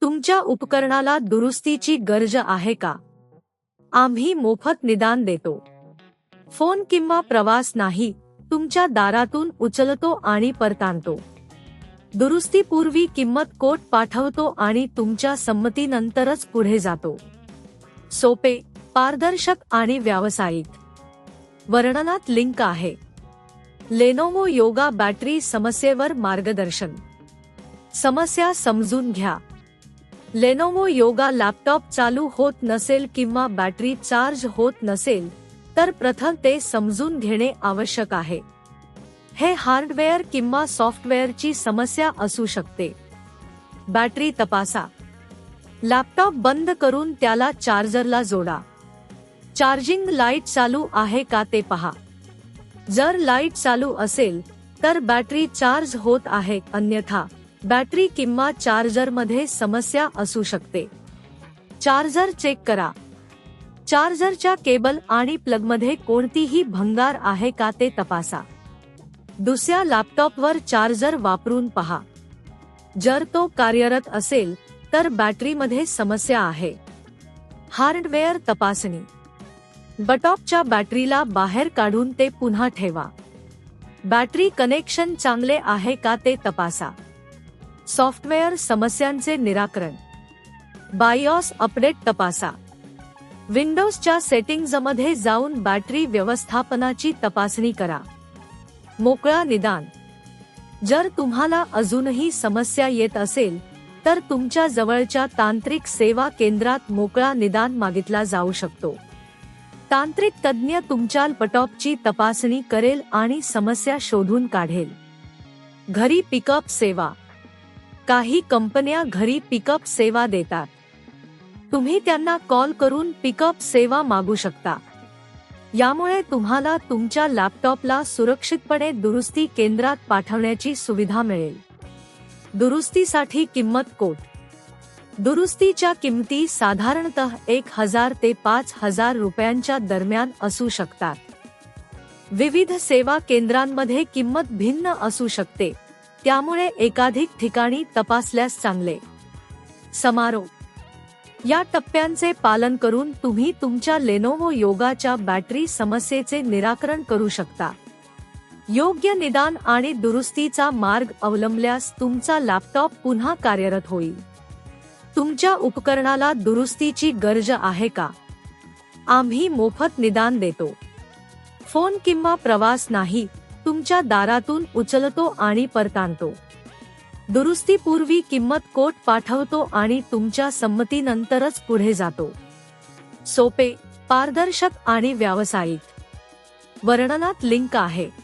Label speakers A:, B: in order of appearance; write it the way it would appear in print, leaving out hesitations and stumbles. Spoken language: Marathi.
A: तुमच्या उपकरणाला दुरुस्तीची गरज आहे का? आम्ही मोफत निदान देतो. फोन किंवा प्रवास नाही, तुमच्या दारातून उचलतो आणि परतानतो. दुरुस्तीपूर्वी किंमत कोट पाठवतो आणि तुमच्या संमतीनंतरच पुढे जातो. सोपे, पारदर्शक आणि व्यावसायिक. वर्णनात लिंक आहे. लेनोवो योगा बॅटरी समस्येवर मार्गदर्शन. समस्या समजून घ्या. लेनोवो योगा लॅपटॉप चालू होत नसेल किंवा बॅटरी चार्ज होत नसेल तर प्रथम ते समजून घेणे आवश्यक आहे. हे हार्डवेअर किंवा सॉफ्टवेअरची समस्या असू शकते. बॅटरी तपासा. लॅपटॉप बंद करून त्याला चार्जरला जोडा. चार्जिंग लाईट चालू आहे का ते पहा. जर लाईट चालू असेल तर बॅटरी चार्ज होत आहे, अन्यथा बॅटरी किंवा चार्जरमध्ये समस्या असू शकते. चार्जर चेक करा. चार्जरच्या केबल आणि प्लगमध्ये कोणतीही भंगार आहे का ते तपासा. दुसऱ्या लॅपटॉपवर चार्जर वापरून पहा. जर तो कार्यरत असेल तर बॅटरीमध्ये समस्या आहे. हार्डवेअर तपासणी. लॅपटॉपच्या बॅटरीला बाहेर काढून ते पुन्हा ठेवा. बॅटरी कनेक्शन चांगले आहे का ते तपासा. सॉफ्टवेअर समस्यांचे निराकरण. बायोस अपडेट तपासा. विंडोजच्या सेटिंग्जमध्ये जाऊन बॅटरी व्यवस्थापनाची तपासणी करा. मोकळा निदान. जर तुम्हाला अजूनही समस्या येत असेल तर तुमच्या जवळच्या तांत्रिक सेवा केंद्रात मोकळा निदान मागितला जाऊ शकतो. तांत्रिक तज्ज्ञ तुमच्या लॅपटॉपची तपासणी करेल आणि समस्या शोधून काढेल. घरी पिकअप सेवा. काही कंपन्या घरी पिकअप सेवा देतात. तुम्ही त्यांना कॉल करून पिकअप सेवा मागू शकता. यामुळे तुम्हाला तुमच्या लॅपटॉपला सुरक्षितपणे दुरुस्ती केंद्रात पाठवण्याची सुविधा मिळेल. दुरुस्तीसाठी किंमत कोट. दुरुस्तीच्या किमती साधारणतः 1000 ते 5000 रुपयांच्या दरम्यान असू शकतात. विविध सेवा केंद्रांमध्ये किंमत भिन्न असू शकते, त्यामुळे एकाधिक ठिकाणी तपासल्यास चांगले. समारोप. या टप्प्यांचे पालन करून तुम्ही तुमच्या लेनोवो योगाच्या बॅटरी समस्येचे निराकरण करू शकता. योग्य निदान आणि दुरुस्तीचा मार्ग अवलंबल्यास तुमचा लॅपटॉप पुन्हा कार्यरत होईल. तुमच्या उपकरणाला दुरुस्तीची गरज आहे का? आम्ही मोफत निदान देतो. फोन किंवा प्रवास नाही, तुमच्या दारातून उचलतो आणि परतानतो. दुरुस्तीपूर्वी किंमत कोट पाठवतो आणि तुमच्या संमतीनंतरच पुढे जातो. सोपे, पारदर्शक आणि व्यावसायिक. वर्णनात लिंक आहे.